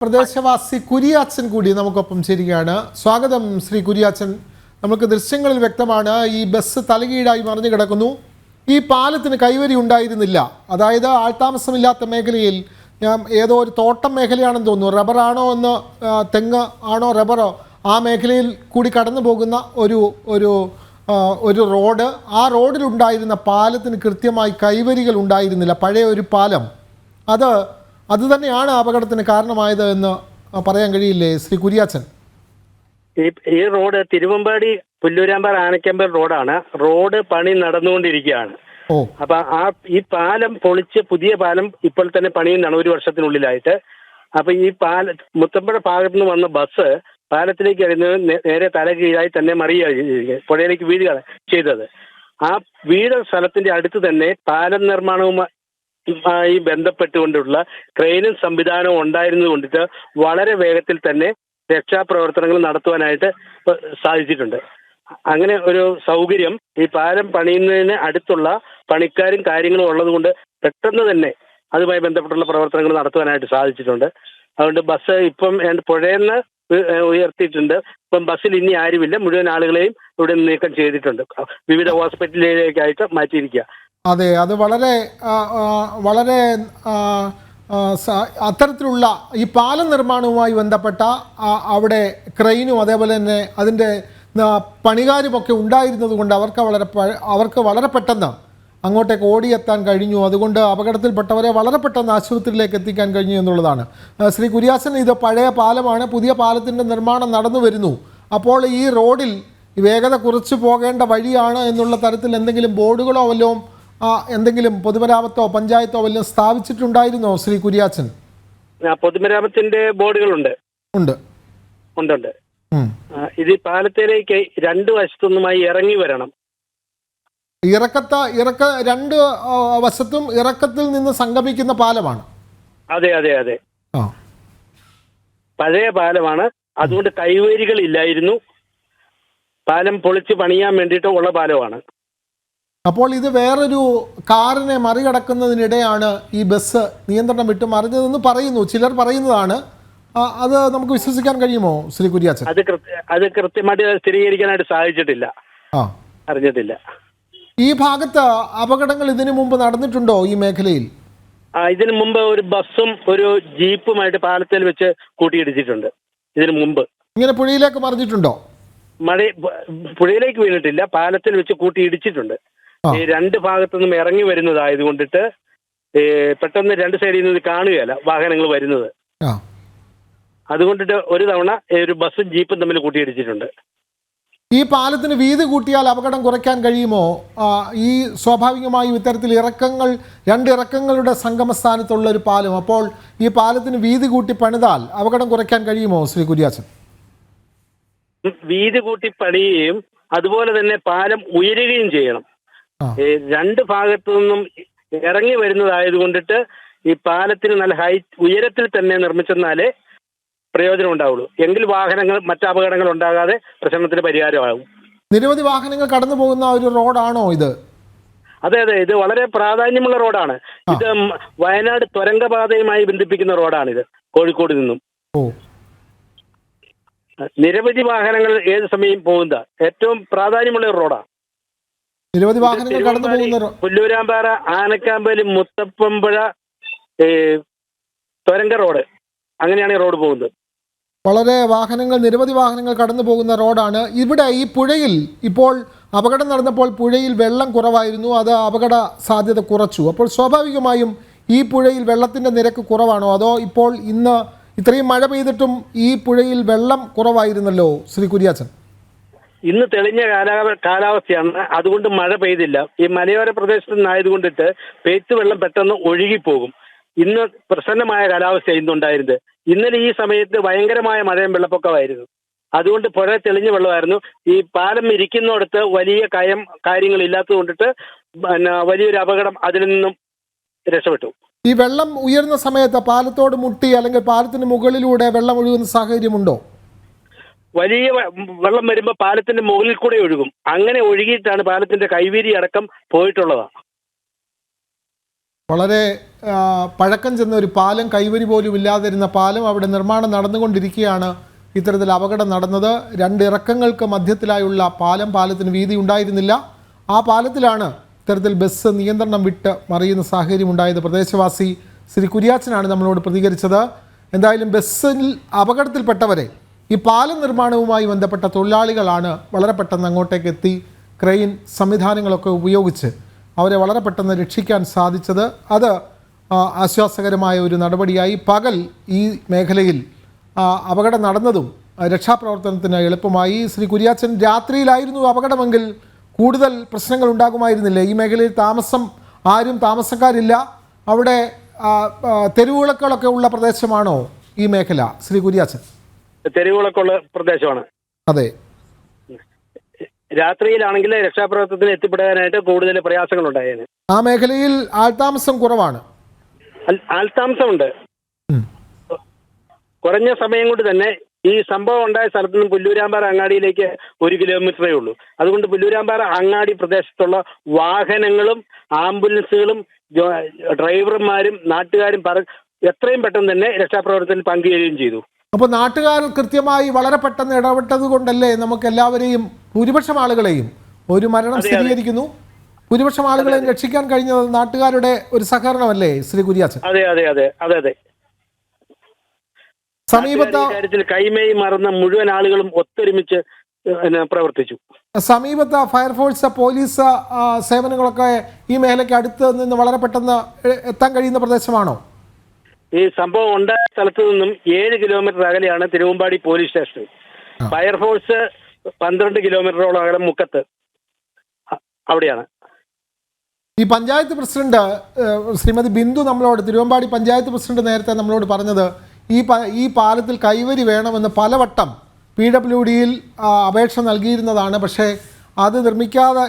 പ്രദേശവാസി കുരിയാച്ചൻ കൂടി നമുക്കൊപ്പം ചേരുകയാണ്. സ്വാഗതം ശ്രീ കുരിയാച്ചൻ. നമുക്ക് ദൃശ്യങ്ങളിൽ വ്യക്തമാണ് ഈ ബസ് തലകീഴായി മറിഞ്ഞു കിടക്കുന്നു. ഈ പാലത്തിന് കൈവരി ഉണ്ടായിരുന്നില്ല. അതായത് ആൾതാമസമില്ലാത്ത മേഖലയിൽ ഏതോ ഒരു തോട്ടം മേഖലയാണെന്ന് തോന്നുന്നു. റബ്ബറാണോ എന്ന്, തെങ്ങ് ആണോ റബ്ബറോ, ആ മേഖലയിൽ കൂടി കടന്നു പോകുന്ന ഒരു റോഡ്. ആ റോഡിലുണ്ടായിരുന്ന പാലത്തിന് കൃത്യമായി കൈവരികൾ ഉണ്ടായിരുന്നില്ല. പഴയ ഒരു പാലം. അത് തന്നെയാണ് അപകടത്തിന് കാരണമായത് എന്ന് പറയാൻ കഴിയില്ലേ ശ്രീ കുരിയാച്ചൻ? ഈ റോഡ് തിരുവമ്പാടി പുല്ലൂരാമ്പാറ ആനക്കമ്പൽ റോഡാണ്. റോഡ് പണി നടന്നുകൊണ്ടിരിക്കുകയാണ്. അപ്പൊ ഈ പാലം പൊളിച്ച് പുതിയ പാലം ഇപ്പോൾ തന്നെ പണിയുന്നതാണ് 1 വർഷത്തിനുള്ളിലായിട്ട്. അപ്പൊ ഈ മുത്തമ്പുഴ ഭാഗത്തു നിന്ന് വന്ന ബസ് പാലത്തിലേക്ക് വരുന്നത് നേരെ തലകീഴായി തന്നെ മറിയുകയാണ്, പുഴയിലേക്ക് വീഴുകയാണ് ചെയ്തത്. ആ വീഴ സ്ഥലത്തിന്റെ അടുത്ത് തന്നെ പാലം നിർമ്മാണവുമായി ബന്ധപ്പെട്ടുകൊണ്ടുള്ള ക്രെയിനും സംവിധാനവും ഉണ്ടായിരുന്നത് കൊണ്ടിട്ട് വളരെ വേഗത്തിൽ തന്നെ രക്ഷാപ്രവർത്തനങ്ങൾ നടത്തുവാനായിട്ട് സാധിച്ചിട്ടുണ്ട്. അങ്ങനെ ഒരു സൗകര്യം ഈ പാലം പണിയുന്നതിന് അടുത്തുള്ള പണിക്കാരും കാര്യങ്ങളും ഉള്ളത് കൊണ്ട് പെട്ടെന്ന് തന്നെ അതുമായി ബന്ധപ്പെട്ടുള്ള പ്രവർത്തനങ്ങൾ നടത്തുവാനായിട്ട് സാധിച്ചിട്ടുണ്ട്. അതുകൊണ്ട് ബസ് ഇപ്പം പുഴയിൽ നിന്ന് ഉയർത്തിയിട്ടുണ്ട്. ഇപ്പം ബസ്സിൽ ഇനി ആരുമില്ല. മുഴുവൻ ആളുകളെയും ഇവിടെ നീക്കം ചെയ്തിട്ടുണ്ട്. വിവിധ ഹോസ്പിറ്റലിലേക്കായിട്ട് മാറ്റിയിരിക്കുക. അതെ, അത് വളരെ വളരെ അത്തരത്തിലുള്ള ഈ പാലം നിർമ്മാണവുമായി ബന്ധപ്പെട്ട അവിടെ ക്രെയിനും അതേപോലെ തന്നെ അതിൻ്റെ പണികാരുമൊക്കെ ഉണ്ടായിരുന്നത് കൊണ്ട് അവർക്ക് വളരെ പെട്ടെന്ന് അങ്ങോട്ടേക്ക് ഓടിയെത്താൻ കഴിഞ്ഞു. അതുകൊണ്ട് അപകടത്തിൽപ്പെട്ടവരെ വളരെ പെട്ടെന്ന് ആശുപത്രിയിലേക്ക് എത്തിക്കാൻ കഴിഞ്ഞു എന്നുള്ളതാണ്. ശ്രീ കുരിയാച്ചൻ, ഇത് പഴയ പാലമാണ്. പുതിയ പാലത്തിൻ്റെ നിർമ്മാണം നടന്നു വരുന്നു. അപ്പോൾ ഈ റോഡിൽ വേഗത കുറച്ച് പോകേണ്ട വഴിയാണ് എന്നുള്ള തരത്തിൽ എന്തെങ്കിലും ബോർഡുകളോ വല്ലതും എന്തെങ്കിലും പൊതുമരാമത്തോ പഞ്ചായത്തോ വല്ലതും സ്ഥാപിച്ചിട്ടുണ്ടായിരുന്നോ ശ്രീ കുരിയാച്ചൻ? പൊതുമരാമത്തിന്റെ ബോർഡുകളുണ്ട്. ഉണ്ട്. ഇത് പാലത്തിലേക്ക് 2 വശത്തുനിന്നുമായി ഇറങ്ങി വരണം. രണ്ട് വശത്തും ഇറക്കത്തിൽ നിന്ന് സംഗമിക്കുന്ന പാലമാണ്. അതെ. പഴയ പാലമാണ്. അതുകൊണ്ട് കൈവരികൾ ഇല്ലായിരുന്നു. പാലം പൊളിച്ച് പണിയാൻ വേണ്ടിയിട്ട് ഉള്ള പാലമാണ്. അപ്പോൾ ഇത് വേറൊരു കാറിനെ മറികടക്കുന്നതിനിടെയാണ് ഈ ബസ് നിയന്ത്രണം വിട്ട് മറിഞ്ഞതെന്ന് പറയുന്നു, ചിലർ പറയുന്നതാണ്. അത് നമുക്ക് വിശ്വസിക്കാൻ കഴിയുമോ ശ്രീ കുരിയാച്ചൻ? അത് കൃത്യമായിട്ട് സ്ഥിരീകരിക്കാനായിട്ട് സാധിച്ചിട്ടില്ല, അറിഞ്ഞിട്ടില്ല. ഈ ഭാഗത്ത് അപകടങ്ങൾ ഇതിനു മുമ്പ് നടന്നിട്ടുണ്ടോ ഈ മേഖലയിൽ? ഇതിനു മുമ്പ് ഒരു ബസ്സും ഒരു ജീപ്പുമായിട്ട് പാലത്തിൽ വെച്ച് കൂട്ടിയിടിച്ചിട്ടുണ്ട്. ഇതിനു മുമ്പ് ഇങ്ങനെ പുഴയിലേക്ക് മറിഞ്ഞിട്ടുണ്ടോ? പുഴയിലേക്ക് വീണിട്ടില്ല, പാലത്തിൽ വെച്ച് കൂട്ടിയിടിച്ചിട്ടുണ്ട്. ഈ 2 ഭാഗത്തുനിന്നും ഇറങ്ങി വരുന്നതായത് കൊണ്ടിട്ട് പെട്ടെന്ന് 2 സൈഡിൽ നിന്ന് കാണുകയല്ല വാഹനങ്ങൾ വരുന്നത്. അതുകൊണ്ടിട്ട് ഒരു തവണ ഒരു ബസ്സും ജീപ്പും തമ്മിൽ കൂട്ടിയിടിച്ചിട്ടുണ്ട്. ഈ പാലത്തിന് വീതി കൂട്ടിയാൽ അപകടം കുറയ്ക്കാൻ കഴിയുമോ? ഈ സ്വാഭാവികമായും ഇത്തരത്തിൽ 2 ഇറക്കങ്ങളുടെ സംഗമസ്ഥാനത്തുള്ള ഒരു പാലം, അപ്പോൾ ഈ പാലത്തിന് വീതി കൂട്ടി പണിതാൽ അപകടം കുറയ്ക്കാൻ കഴിയുമോ ശ്രീ കുരിയാച്ചൻ? വീതി കൂട്ടി പണിയുകയും അതുപോലെ തന്നെ പാലം ഉയരുകയും ചെയ്യണം. 2 ഭാഗത്തു നിന്നും ഇറങ്ങി വരുന്നതായത് കൊണ്ടിട്ട് ഈ പാലത്തിന് നല്ല ഉയരത്തിൽ തന്നെ നിർമ്മിച്ചെന്നാലേ പ്രയോജനം ഉണ്ടാവുള്ളൂ. എങ്കിൽ മറ്റ് അപകടങ്ങൾ ഉണ്ടാകാതെ പ്രശ്നത്തിന് പരിഹാരമാകും. നിരവധി വാഹനങ്ങൾ കടന്നു പോകുന്ന ഒരു റോഡാണോ ഇത്? അതെ, ഇത് വളരെ പ്രാധാന്യമുള്ള റോഡാണ്. ഇത് വയനാട് തുരങ്കപാതയുമായി ബന്ധിപ്പിക്കുന്ന റോഡാണിത്. കോഴിക്കോട് നിന്നും നിരവധി വാഹനങ്ങൾ ഏത് സമയം പോകുന്ന ഏറ്റവും പ്രാധാന്യമുള്ള ഒരു റോഡാണ്. നിരവധി വാഹനങ്ങൾ കടന്നു പോകുന്ന പുല്ലൂരാമ്പാറ ആനക്കാമ്പലി മുത്തപ്പമ്പുഴ തുരങ്ക റോഡ്, അങ്ങനെയാണ് ഈ റോഡ് പോകുന്നത്. നിരവധി വാഹനങ്ങൾ കടന്നു പോകുന്ന റോഡാണ്. ഇവിടെ ഈ പുഴയിൽ ഇപ്പോൾ അപകടം നടന്നപ്പോൾ പുഴയിൽ വെള്ളം കുറവായിരുന്നു, അത് അപകട സാധ്യത കുറച്ചു. അപ്പോൾ സ്വാഭാവികമായും ഈ പുഴയിൽ വെള്ളത്തിൻ്റെ നിരക്ക് കുറവാണോ, അതോ ഇപ്പോൾ ഇന്ന് ഇത്രയും മഴ പെയ്തിട്ടും ഈ പുഴയിൽ വെള്ളം കുറവായിരുന്നല്ലോ ശ്രീ കുരിയാച്ചൻ? ഇന്ന് തെളിഞ്ഞ കാലാവസ്ഥയാണ്, അതുകൊണ്ട് മഴ പെയ്തില്ല. ഈ മലയോര പ്രദേശത്ത് നിന്നായതുകൊണ്ടിട്ട് പെയ്ത്ത് വെള്ളം പെട്ടെന്ന് ഒഴുകിപ്പോകും. ഇന്ന് പ്രസന്നമായ കാലാവസ്ഥ ഇന്നുണ്ടായിരുന്നത്. ഇന്നലെ ഈ സമയത്ത് ഭയങ്കരമായ മഴയും വെള്ളപ്പൊക്കമായിരുന്നു. അതുകൊണ്ട് പുഴ തെളിഞ്ഞ വെള്ളമായിരുന്നു. ഈ പാലം ഇരിക്കുന്നിടത്ത് വലിയ കാര്യങ്ങൾ ഇല്ലാത്തത് കൊണ്ടിട്ട് വലിയൊരു അപകടം അതിൽ നിന്നും രക്ഷപ്പെട്ടു. ഈ വെള്ളം ഉയർന്ന സമയത്ത് പാലത്തോട് മുട്ടി അല്ലെങ്കിൽ പാലത്തിന് മുകളിലൂടെ വെള്ളം ഒഴുകുന്ന സാഹചര്യമുണ്ടോ? വലിയ വെള്ളം വരുമ്പോൾ പാലത്തിന്റെ മുകളിൽ കൂടെ ഒഴുകും. അങ്ങനെ ഒഴുകിയിട്ടാണ് പാലത്തിന്റെ കൈവരി അടക്കം പോയിട്ടുള്ളതാണ്. വളരെ പഴക്കം ചെന്ന ഒരു പാലം, കൈവരി പോലും ഇല്ലാതിരുന്ന പാലം, അവിടെ നിർമ്മാണം നടന്നുകൊണ്ടിരിക്കുകയാണ് ഇത്തരത്തിൽ അപകടം നടന്നത്. 2 ഇറക്കങ്ങൾക്ക് മധ്യത്തിലായുള്ള പാലത്തിന് വീതി ഉണ്ടായിരുന്നില്ല. ആ പാലത്തിലാണ് ഇത്തരത്തിൽ ബസ് നിയന്ത്രണം വിട്ട് മറിയുന്ന സാഹചര്യം ഉണ്ടായത്. പ്രദേശവാസി ശ്രീ കുര്യാച്ചനാണ് നമ്മളോട് പ്രതികരിച്ചത്. എന്തായാലും ബസ്സിൽ അപകടത്തിൽപ്പെട്ടവരെ ഈ പാലം നിർമ്മാണവുമായി ബന്ധപ്പെട്ട തൊഴിലാളികളാണ് വളരെ പെട്ടെന്ന് അങ്ങോട്ടേക്ക് എത്തി ക്രെയിൻ സംവിധാനങ്ങളൊക്കെ ഉപയോഗിച്ച് അവരെ വളരെ പെട്ടെന്ന് രക്ഷിക്കാൻ സാധിച്ചത്. അത് ആശ്വാസകരമായ ഒരു നടപടിയായി. പകൽ ഈ മേഖലയിൽ അപകടം നടന്നതും രക്ഷാപ്രവർത്തനത്തിന് എളുപ്പമായി. ശ്രീ കുര്യാച്ചൻ, രാത്രിയിലായിരുന്നു അപകടമെങ്കിൽ കൂടുതൽ പ്രശ്നങ്ങൾ ഉണ്ടാകുമായിരുന്നില്ലേ? ഈ മേഖലയിൽ ആരും താമസക്കാരില്ല, അവിടെ തെരുവുവിളക്കുകളൊക്കെ ഉള്ള പ്രദേശമാണോ ഈ മേഖല ശ്രീ കുര്യാച്ചൻ? തെരുവുകളൊക്കെയുള്ള പ്രദേശമാണ്. അതെ. രാത്രിയിലാണെങ്കിൽ രക്ഷാപ്രവർത്തനത്തിന് എത്തിപ്പെടാനായിട്ട് കൂടുതൽ പ്രയാസങ്ങൾ ഉണ്ടായേനെ. ആ മേഖലയിൽ ആൾതാമസം കുറവാണ്. ആൾതാമസമുണ്ട്. കുറഞ്ഞ സമയം കൊണ്ട് തന്നെ ഈ സംഭവം ഉണ്ടായ സ്ഥലത്ത് നിന്നും പുല്ലൂരാമ്പാറ അങ്ങാടിയിലേക്ക് 1 കിലോമീറ്ററേ ഉള്ളൂ. അതുകൊണ്ട് പുല്ലൂരാമ്പാറ അങ്ങാടി പ്രദേശത്തുള്ള വാഹനങ്ങളും ആംബുലൻസുകളും ഡ്രൈവർമാരും നാട്ടുകാരും എത്രയും പെട്ടെന്ന് തന്നെ രക്ഷാപ്രവർത്തനത്തിൽ പങ്കുചേരുകയും ചെയ്തു. അപ്പോൾ നാട്ടുകാർ കൃത്യമായി വളരെ പെട്ടെന്ന് ഇടപെട്ടത് കൊണ്ടല്ലേ നമുക്ക് എല്ലാവരെയും, ഭൂരിപക്ഷം ആളുകളെയും, ഒരു മരണം സ്ഥിരീകരിക്കുന്നു, ഭൂരിപക്ഷം ആളുകളെയും രക്ഷിക്കാൻ കഴിഞ്ഞത് നാട്ടുകാരുടെ ഒരു സഹകരണമല്ലേ ശ്രീ കുര്യാച്ചൻ? അതെ അതെ അതെ അതെ അതെ. കാര്യത്തിൽ കൈമേയി മറന്ന മുഴുവൻ ആളുകളും ഒത്തൊരുമിച്ച് പ്രവർത്തിച്ചു. സമീപത്ത് ഫയർഫോഴ്സ്, പോലീസ് സേവനങ്ങളൊക്കെ ഈ മേഖലയ്ക്ക് അടുത്ത് നിന്ന് വളരെ പെട്ടെന്ന് എത്താൻ കഴിയുന്ന പ്രദേശമാണോ? ഈ സംഭവം ഉണ്ടായ സ്ഥലത്ത് നിന്നും 7 കിലോമീറ്റർ അകലെയാണ് തിരുവമ്പാടി പോലീസ് സ്റ്റേഷൻ. ഫയർഫോഴ്സ് 12 കിലോമീറ്ററോളം അകലം മുക്കത്ത്, അവിടെയാണ്. ഈ പഞ്ചായത്ത് പ്രസിഡന്റ് ശ്രീമതി ബിന്ദു നമ്മളോട്, തിരുവമ്പാടി പഞ്ചായത്ത് പ്രസിഡന്റ് നേരത്തെ നമ്മളോട് പറഞ്ഞത് ഈ പാലത്തിൽ കൈവരി വേണമെന്ന് പലവട്ടം PWDയിൽ അപേക്ഷ നൽകിയിരുന്നതാണ്. പക്ഷേ അത് നിർമ്മിക്കാതെ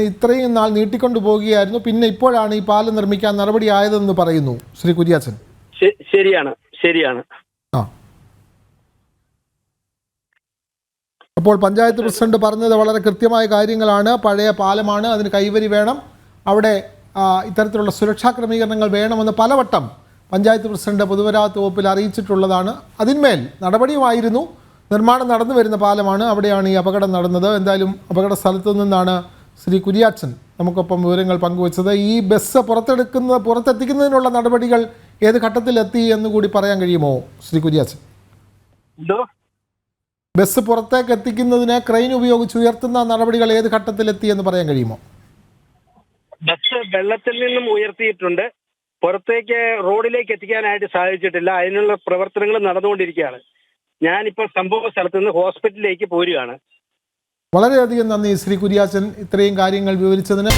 ഇത്രയും നാൾ നീട്ടിക്കൊണ്ടു പോവുകയായിരുന്നു. പിന്നെ ഇപ്പോഴാണ് ഈ പാലം നിർമ്മിക്കാൻ നടപടി ആയതെന്ന് പറയുന്നു ശ്രീ കുര്യാച്ചൻ. ശരിയാണ്. അപ്പോൾ പഞ്ചായത്ത് പ്രസിഡന്റ് പറഞ്ഞത് വളരെ കൃത്യമായ കാര്യങ്ങളാണ്. പഴയ പാലമാണ്, അതിന് കൈവരി വേണം, അവിടെ ഇത്തരത്തിലുള്ള സുരക്ഷാ ക്രമീകരണങ്ങൾ വേണമെന്ന് പലവട്ടം പഞ്ചായത്ത് പ്രസിഡന്റ് പൊതുമരാമത്ത് വകുപ്പിൽ അറിയിച്ചിട്ടുള്ളതാണ്. അതിന്മേൽ നടപടിയുമായിരുന്നു. നിർമ്മാണം നടന്നു വരുന്ന പാലമാണ്, അവിടെയാണ് ഈ അപകടം നടന്നത്. എന്തായാലും അപകട സ്ഥലത്തു നിന്നാണ് ശ്രീ കുര്യാച്ചൻ നമുക്കൊപ്പം വിവരങ്ങൾ പങ്കുവച്ചത്. ഈ ബസ് പുറത്തെത്തിക്കുന്നതിനുള്ള നടപടികൾ ഏത് ഘട്ടത്തിലെത്തി എന്ന് കൂടി പറയാൻ കഴിയുമോ ശ്രീ കുര്യാച്ചൻ? ബസ് പുറത്തേക്ക് എത്തിക്കുന്നതിന് ക്രെയിൻ ഉപയോഗിച്ച് ഉയർത്തുന്ന നടപടികൾ ഏത് ഘട്ടത്തിലെത്തി എന്ന് പറയാൻ കഴിയുമോ? ബസ് വെള്ളത്തിൽ നിന്നും ഉയർത്തിയിട്ടുണ്ട്, പുറത്തേക്ക് റോഡിലേക്ക് എത്തിക്കാനായിട്ട് സാധിച്ചിട്ടില്ല. അതിനുള്ള പ്രവർത്തനങ്ങൾ നടന്നുകൊണ്ടിരിക്കുകയാണ്. ഞാനിപ്പോൾ സംഭവ സ്ഥലത്ത് നിന്ന് ഹോസ്പിറ്റലിലേക്ക് പോരുകയാണ്. വളരെയധികം നന്ദി ശ്രീ കുര്യാച്ചൻ, ഇത്രയും കാര്യങ്ങൾ വിവരിച്ചതിന്.